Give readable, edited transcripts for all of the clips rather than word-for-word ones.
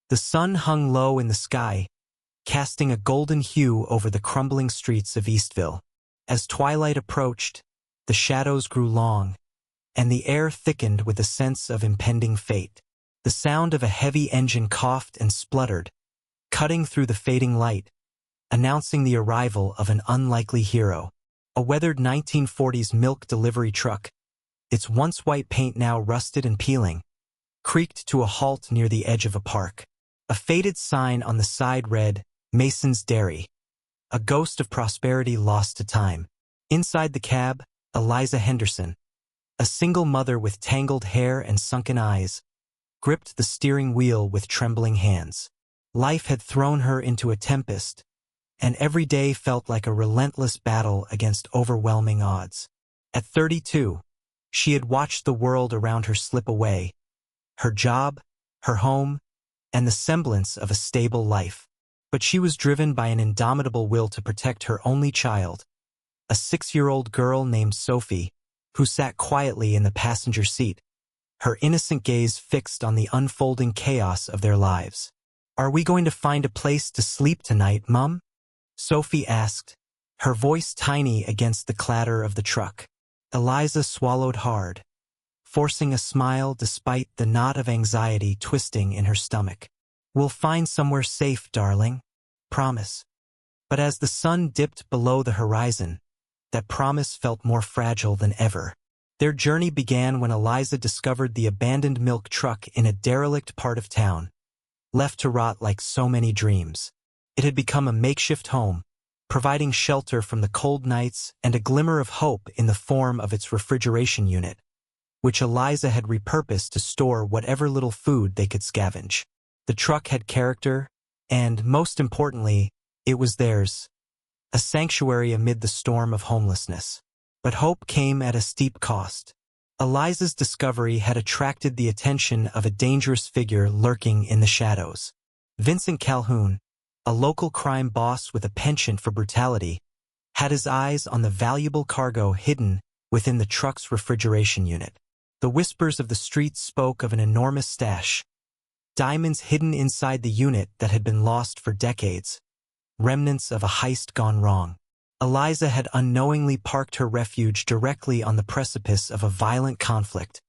The sun hung low in the sky, casting a golden hue over the crumbling streets of Eastville. As twilight approached, the shadows grew long, and the air thickened with a sense of impending fate. The sound of a heavy engine coughed and spluttered, cutting through the fading light, announcing the arrival of an unlikely hero. A weathered 1940s milk delivery truck, its once white paint now rusted and peeling, creaked to a halt near the edge of a park. A faded sign on the side read, "Mason's Dairy," a ghost of prosperity lost to time. Inside the cab, Eliza Henderson, a single mother with tangled hair and sunken eyes, gripped the steering wheel with trembling hands. Life had thrown her into a tempest, and every day felt like a relentless battle against overwhelming odds. At 32, she had watched the world around her slip away, her job, her home, and the semblance of a stable life. But she was driven by an indomitable will to protect her only child, a 6-year-old girl named Sophie, who sat quietly in the passenger seat, her innocent gaze fixed on the unfolding chaos of their lives. "Are we going to find a place to sleep tonight, Mum?" Sophie asked, her voice tiny against the clatter of the truck. Eliza swallowed hard, forcing a smile despite the knot of anxiety twisting in her stomach. "We'll find somewhere safe, darling. Promise." But as the sun dipped below the horizon, that promise felt more fragile than ever. Their journey began when Eliza discovered the abandoned milk truck in a derelict part of town, left to rot like so many dreams. It had become a makeshift home, providing shelter from the cold nights and a glimmer of hope in the form of its refrigeration unit, which Eliza had repurposed to store whatever little food they could scavenge. The truck had character, and, most importantly, it was theirs, a sanctuary amid the storm of homelessness. But hope came at a steep cost. Eliza's discovery had attracted the attention of a dangerous figure lurking in the shadows. Vincent Calhoun, a local crime boss with a penchant for brutality, had his eyes on the valuable cargo hidden within the truck's refrigeration unit. The whispers of the streets spoke of an enormous stash, diamonds hidden inside the unit that had been lost for decades, remnants of a heist gone wrong. Eliza had unknowingly parked her refuge directly on the precipice of a violent conflict,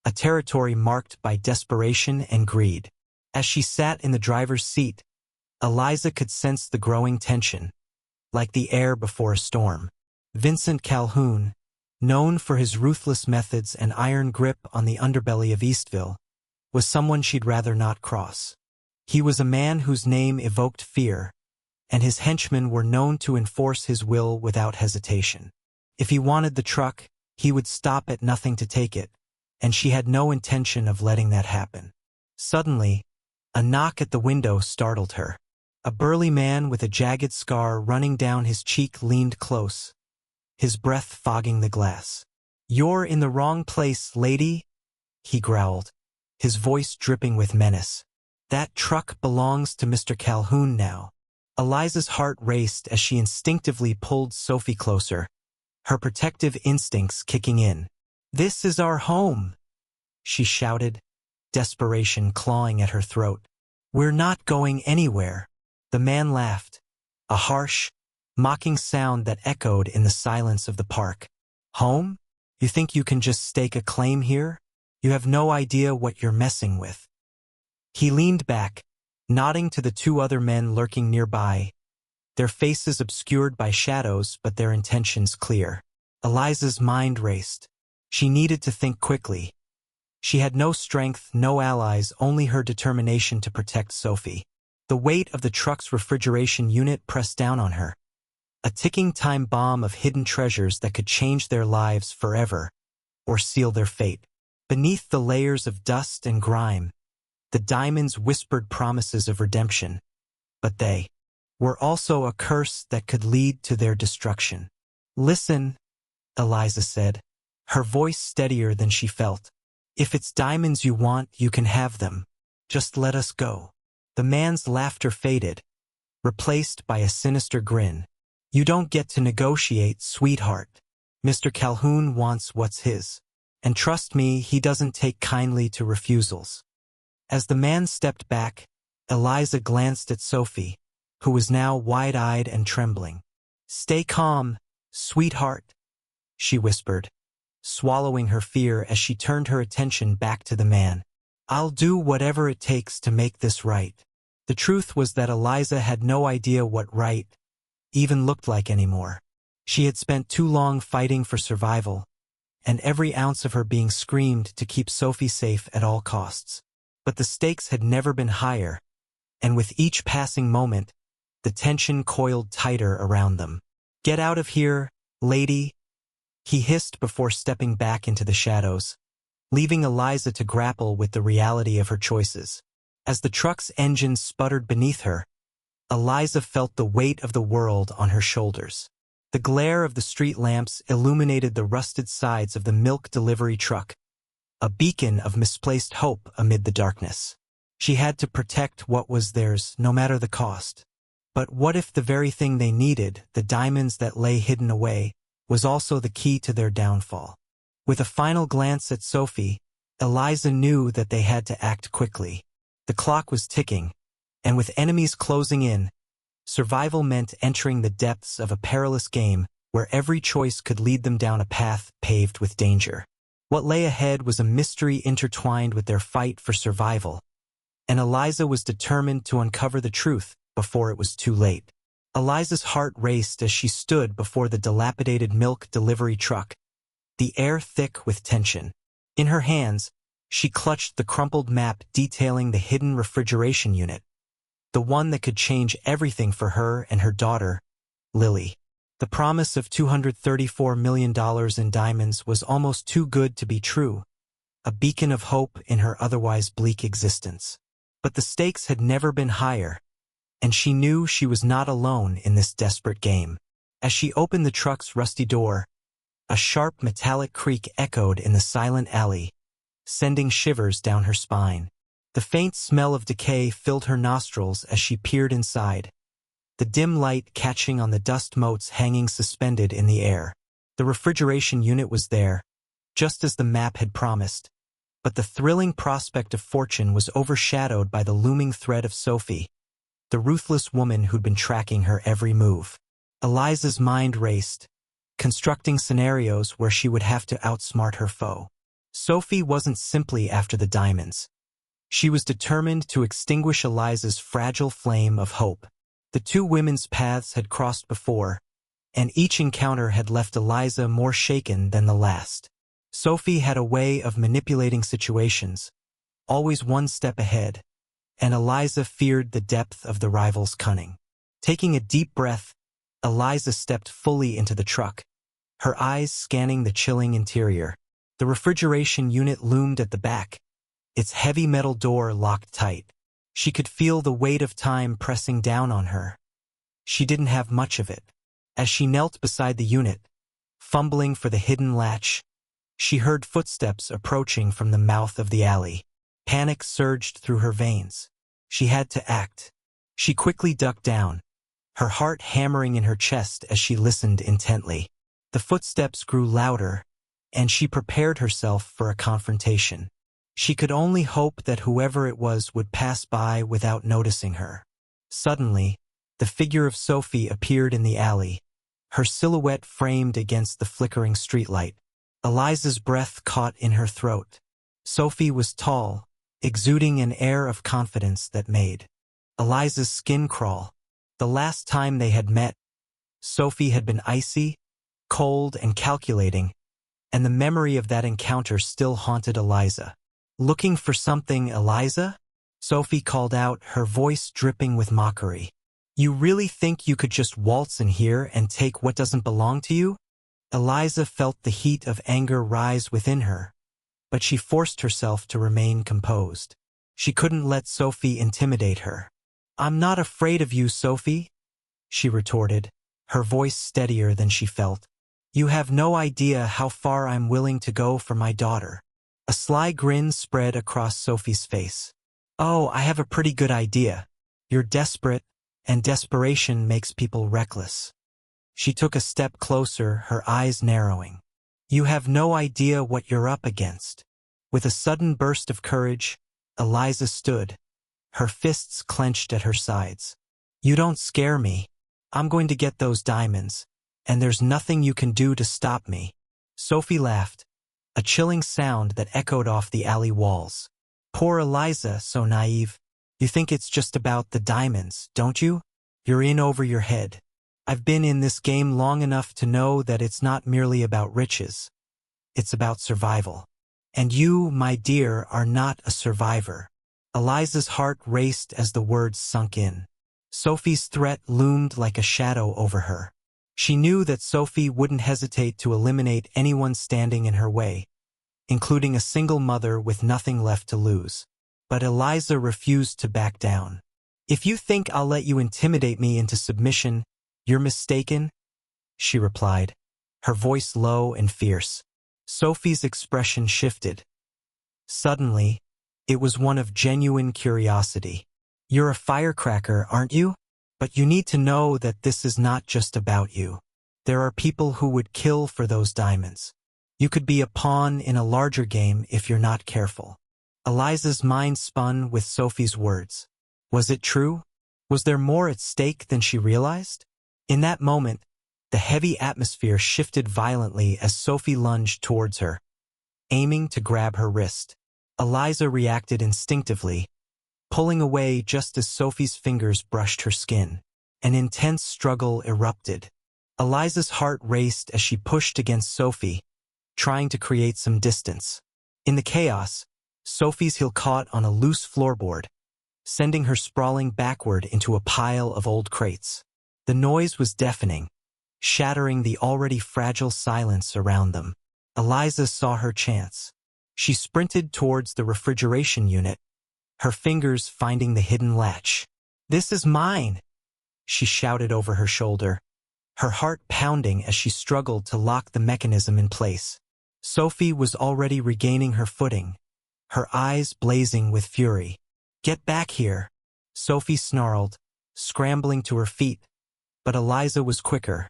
a territory marked by desperation and greed. As she sat in the driver's seat, Eliza could sense the growing tension, like the air before a storm. Vincent Calhoun, known for his ruthless methods and iron grip on the underbelly of Eastville, was someone she'd rather not cross. He was a man whose name evoked fear, and his henchmen were known to enforce his will without hesitation. If he wanted the truck, he would stop at nothing to take it, and she had no intention of letting that happen. Suddenly, a knock at the window startled her. A burly man with a jagged scar running down his cheek leaned close, his breath fogging the glass. "You're in the wrong place, lady," he growled, his voice dripping with menace. "That truck belongs to Mr. Calhoun now." Eliza's heart raced as she instinctively pulled Sophie closer, her protective instincts kicking in. "This is our home," she shouted, desperation clawing at her throat. "We're not going anywhere." The man laughed, a harsh, mocking sound that echoed in the silence of the park. "Home? You think you can just stake a claim here? You have no idea what you're messing with." He leaned back, nodding to the 2 other men lurking nearby, their faces obscured by shadows but their intentions clear. Eliza's mind raced. She needed to think quickly. She had no strength, no allies, only her determination to protect Sophie. The weight of the truck's refrigeration unit pressed down on her, a ticking time bomb of hidden treasures that could change their lives forever or seal their fate. Beneath the layers of dust and grime, the diamonds whispered promises of redemption, but they were also a curse that could lead to their destruction. "Listen," Eliza said, her voice steadier than she felt. "If it's diamonds you want, you can have them. Just let us go." The man's laughter faded, replaced by a sinister grin. "You don't get to negotiate, sweetheart. Mr. Calhoun wants what's his. And trust me, he doesn't take kindly to refusals." As the man stepped back, Eliza glanced at Sophie, who was now wide-eyed and trembling. "Stay calm, sweetheart," she whispered, swallowing her fear as she turned her attention back to the man. "I'll do whatever it takes to make this right." The truth was that Eliza had no idea what right even looked like anymore. She had spent too long fighting for survival, and every ounce of her being screamed to keep Sophie safe at all costs. But the stakes had never been higher, and with each passing moment, the tension coiled tighter around them. "Get out of here, lady," he hissed before stepping back into the shadows, leaving Eliza to grapple with the reality of her choices. As the truck's engine sputtered beneath her, Eliza felt the weight of the world on her shoulders. The glare of the street lamps illuminated the rusted sides of the milk delivery truck, a beacon of misplaced hope amid the darkness. She had to protect what was theirs, no matter the cost. But what if the very thing they needed, the diamonds that lay hidden away, was also the key to their downfall? With a final glance at Sophie, Eliza knew that they had to act quickly. The clock was ticking, and with enemies closing in, survival meant entering the depths of a perilous game where every choice could lead them down a path paved with danger. What lay ahead was a mystery intertwined with their fight for survival, and Eliza was determined to uncover the truth before it was too late. Eliza's heart raced as she stood before the dilapidated milk delivery truck, the air thick with tension. In her hands, she clutched the crumpled map detailing the hidden refrigeration unit, the one that could change everything for her and her daughter, Lily. The promise of $234 million in diamonds was almost too good to be true, a beacon of hope in her otherwise bleak existence. But the stakes had never been higher, and she knew she was not alone in this desperate game. As she opened the truck's rusty door, a sharp metallic creak echoed in the silent alley, sending shivers down her spine. The faint smell of decay filled her nostrils as she peered inside, the dim light catching on the dust motes hanging suspended in the air. The refrigeration unit was there, just as the map had promised, but the thrilling prospect of fortune was overshadowed by the looming threat of Sophie, the ruthless woman who'd been tracking her every move. Eliza's mind raced, constructing scenarios where she would have to outsmart her foe. Sophie wasn't simply after the diamonds. She was determined to extinguish Eliza's fragile flame of hope. The two women's paths had crossed before, and each encounter had left Eliza more shaken than the last. Sophie had a way of manipulating situations, always one step ahead, and Eliza feared the depth of the rival's cunning. Taking a deep breath, Eliza stepped fully into the truck, her eyes scanning the chilling interior. The refrigeration unit loomed at the back, its heavy metal door locked tight. She could feel the weight of time pressing down on her. She didn't have much of it. As she knelt beside the unit, fumbling for the hidden latch, she heard footsteps approaching from the mouth of the alley. Panic surged through her veins. She had to act. She quickly ducked down, her heart hammering in her chest as she listened intently. The footsteps grew louder, and she prepared herself for a confrontation. She could only hope that whoever it was would pass by without noticing her. Suddenly, the figure of Sophie appeared in the alley, her silhouette framed against the flickering streetlight. Eliza's breath caught in her throat. Sophie was tall, exuding an air of confidence that made Eliza's skin crawl. The last time they had met, Sophie had been icy, cold, and calculating, and the memory of that encounter still haunted Eliza. "Looking for something, Eliza?" Sophie called out, her voice dripping with mockery. "You really think you could just waltz in here and take what doesn't belong to you?" Eliza felt the heat of anger rise within her, but she forced herself to remain composed. She couldn't let Sophie intimidate her. "I'm not afraid of you, Sophie," she retorted, her voice steadier than she felt. "You have no idea how far I'm willing to go for my daughter." A sly grin spread across Sophie's face. "Oh, I have a pretty good idea. You're desperate, and desperation makes people reckless." She took a step closer, her eyes narrowing. "You have no idea what you're up against." With a sudden burst of courage, Eliza stood, her fists clenched at her sides. "You don't scare me. I'm going to get those diamonds, and there's nothing you can do to stop me." Sophie laughed, a chilling sound that echoed off the alley walls. "Poor Eliza, so naive. You think it's just about the diamonds, don't you? You're in over your head. I've been in this game long enough to know that it's not merely about riches. It's about survival. And you, my dear, are not a survivor." Eliza's heart raced as the words sunk in. Sophie's threat loomed like a shadow over her. She knew that Sophie wouldn't hesitate to eliminate anyone standing in her way, including a single mother with nothing left to lose. But Eliza refused to back down. "If you think I'll let you intimidate me into submission, you're mistaken," she replied, her voice low and fierce. Sophie's expression shifted. Suddenly, it was one of genuine curiosity. "You're a firecracker, aren't you? But you need to know that this is not just about you. There are people who would kill for those diamonds. You could be a pawn in a larger game if you're not careful." Eliza's mind spun with Sophie's words. Was it true? Was there more at stake than she realized? In that moment, the heavy atmosphere shifted violently as Sophie lunged towards her, aiming to grab her wrist. Eliza reacted instinctively, pulling away just as Sophie's fingers brushed her skin. An intense struggle erupted. Eliza's heart raced as she pushed against Sophie, trying to create some distance. In the chaos, Sophie's heel caught on a loose floorboard, sending her sprawling backward into a pile of old crates. The noise was deafening, shattering the already fragile silence around them. Eliza saw her chance. She sprinted towards the refrigeration unit, her fingers finding the hidden latch. "This is mine," she shouted over her shoulder, her heart pounding as she struggled to lock the mechanism in place. Sophie was already regaining her footing, her eyes blazing with fury. "Get back here," Sophie snarled, scrambling to her feet, but Eliza was quicker,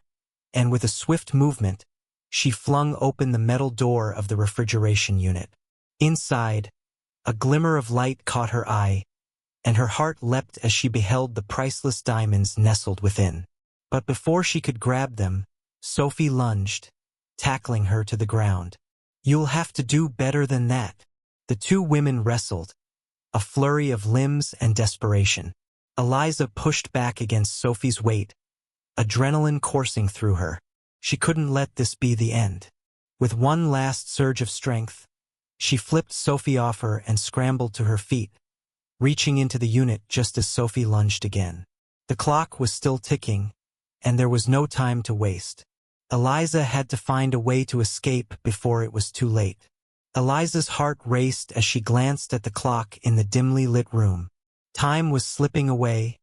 and with a swift movement, she flung open the metal door of the refrigeration unit. Inside, a glimmer of light caught her eye, and her heart leapt as she beheld the priceless diamonds nestled within. But before she could grab them, Sophie lunged, tackling her to the ground. "You'll have to do better than that." The two women wrestled, a flurry of limbs and desperation. Eliza pushed back against Sophie's weight, adrenaline coursing through her. She couldn't let this be the end. With one last surge of strength, she flipped Sophie off her and scrambled to her feet, reaching into the unit just as Sophie lunged again. The clock was still ticking, and there was no time to waste. Eliza had to find a way to escape before it was too late. Eliza's heart raced as she glanced at the clock in the dimly lit room. Time was slipping away,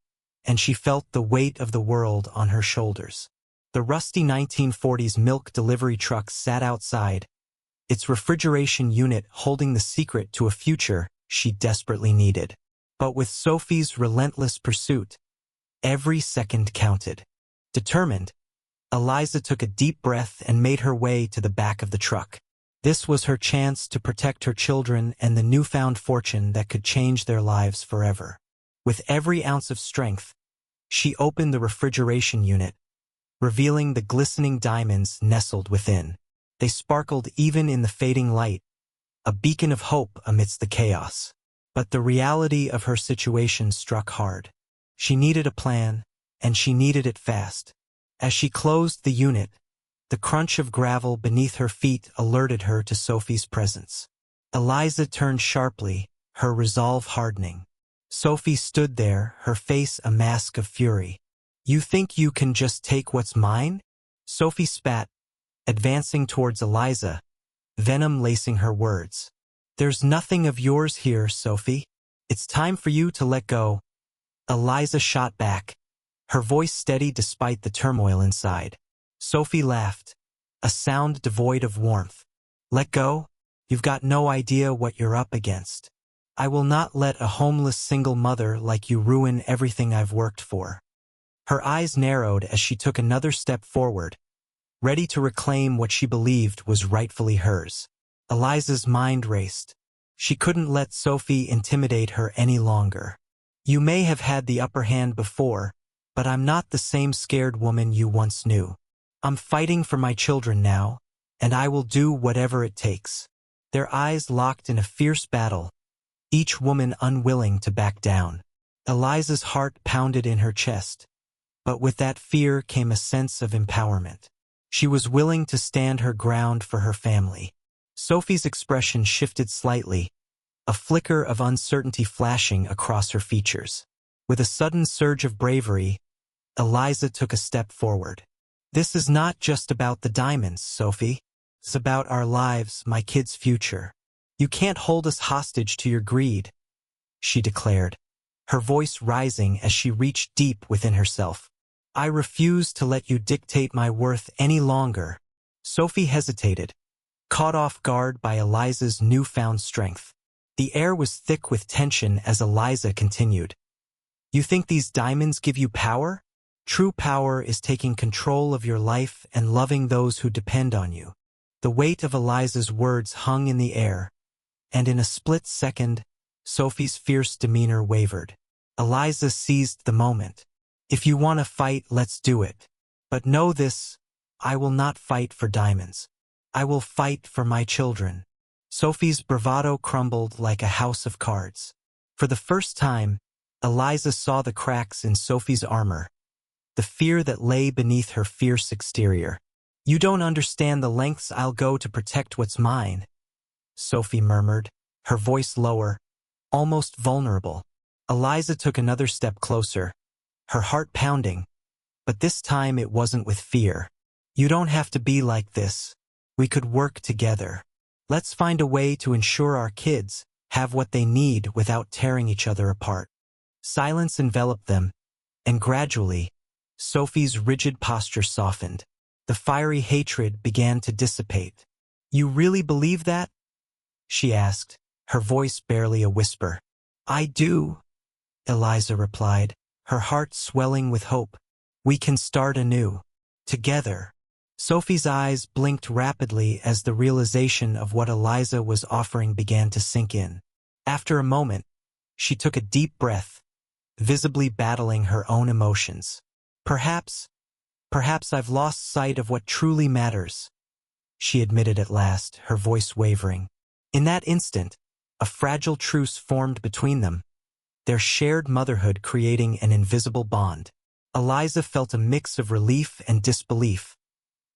and she felt the weight of the world on her shoulders. The rusty 1940s milk delivery truck sat outside, its refrigeration unit holding the secret to a future she desperately needed. But with Sophie's relentless pursuit, every second counted. Determined, Eliza took a deep breath and made her way to the back of the truck. This was her chance to protect her children and the newfound fortune that could change their lives forever. With every ounce of strength, she opened the refrigeration unit, revealing the glistening diamonds nestled within. They sparkled even in the fading light, a beacon of hope amidst the chaos. But the reality of her situation struck hard. She needed a plan, and she needed it fast. As she closed the unit, the crunch of gravel beneath her feet alerted her to Sophie's presence. Eliza turned sharply, her resolve hardening. Sophie stood there, her face a mask of fury. "You think you can just take what's mine?" Sophie spat, advancing towards Eliza, venom lacing her words. "There's nothing of yours here, Sophie. It's time for you to let go." Eliza shot back, her voice steady despite the turmoil inside. Sophie laughed, a sound devoid of warmth. "Let go? You've got no idea what you're up against. I will not let a homeless single mother like you ruin everything I've worked for." Her eyes narrowed as she took another step forward, ready to reclaim what she believed was rightfully hers. Eliza's mind raced. She couldn't let Sophie intimidate her any longer. You may have had the upper hand before, but I'm not the same scared woman you once knew. I'm fighting for my children now, and I will do whatever it takes." Their eyes locked in a fierce battle, each woman unwilling to back down. Eliza's heart pounded in her chest, but with that fear came a sense of empowerment. She was willing to stand her ground for her family. Sophie's expression shifted slightly, a flicker of uncertainty flashing across her features. With a sudden surge of bravery, Eliza took a step forward. "This is not just about the diamonds, Sophie. It's about our lives, my kids' future. You can't hold us hostage to your greed," she declared, her voice rising as she reached deep within herself. "I refuse to let you dictate my worth any longer." Sophie hesitated, caught off guard by Eliza's newfound strength. The air was thick with tension as Eliza continued. "You think these diamonds give you power? True power is taking control of your life and loving those who depend on you." The weight of Eliza's words hung in the air, and in a split second, Sophie's fierce demeanor wavered. Eliza seized the moment. "If you want to fight, let's do it. But know this, I will not fight for diamonds. I will fight for my children." Sophie's bravado crumbled like a house of cards. For the first time, Eliza saw the cracks in Sophie's armor, the fear that lay beneath her fierce exterior. "You don't understand the lengths I'll go to protect what's mine," Sophie murmured, her voice lower, almost vulnerable. Eliza took another step closer, her heart pounding, but this time it wasn't with fear. "You don't have to be like this. We could work together. Let's find a way to ensure our kids have what they need without tearing each other apart." Silence enveloped them, and gradually, Sophie's rigid posture softened. The fiery hatred began to dissipate. "You really believe that?" she asked, her voice barely a whisper. "I do," Eliza replied, her heart swelling with hope. "We can start anew. Together." Sophie's eyes blinked rapidly as the realization of what Eliza was offering began to sink in. After a moment, she took a deep breath, visibly battling her own emotions. Perhaps I've lost sight of what truly matters," she admitted at last, her voice wavering. In that instant, a fragile truce formed between them, their shared motherhood creating an invisible bond. Eliza felt a mix of relief and disbelief.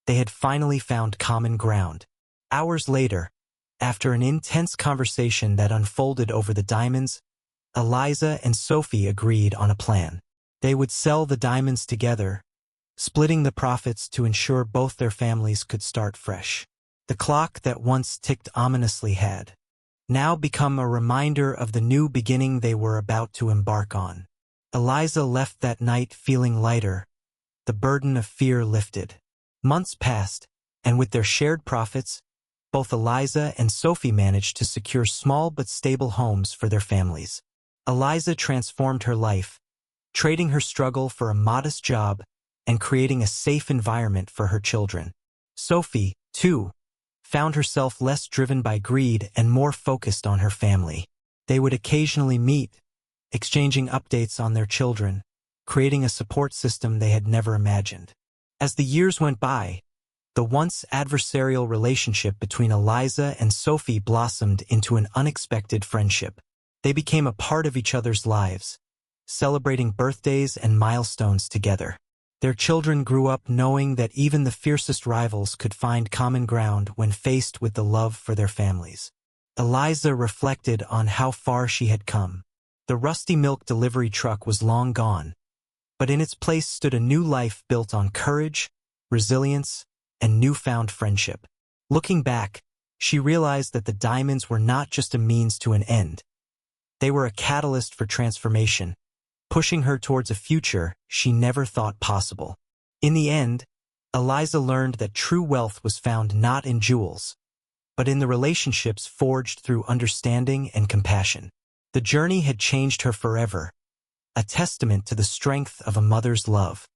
They had finally found common ground. Hours later, after an intense conversation that unfolded over the diamonds, Eliza and Sophie agreed on a plan. They would sell the diamonds together, splitting the profits to ensure both their families could start fresh. The clock that once ticked ominously had now become a reminder of the new beginning they were about to embark on. Eliza left that night feeling lighter, the burden of fear lifted. Months passed, and with their shared profits, both Eliza and Sophie managed to secure small but stable homes for their families. Eliza transformed her life, trading her struggle for a modest job and creating a safe environment for her children. Sophie, too, found herself less driven by greed and more focused on her family. They would occasionally meet, exchanging updates on their children, creating a support system they had never imagined. As the years went by, the once adversarial relationship between Eliza and Sophie blossomed into an unexpected friendship. They became a part of each other's lives, celebrating birthdays and milestones together. Their children grew up knowing that even the fiercest rivals could find common ground when faced with the love for their families. Eliza reflected on how far she had come. The rusty milk delivery truck was long gone, but in its place stood a new life built on courage, resilience, and newfound friendship. Looking back, she realized that the diamonds were not just a means to an end. They were a catalyst for transformation, pushing her towards a future she never thought possible. In the end, Eliza learned that true wealth was found not in jewels, but in the relationships forged through understanding and compassion. The journey had changed her forever, a testament to the strength of a mother's love.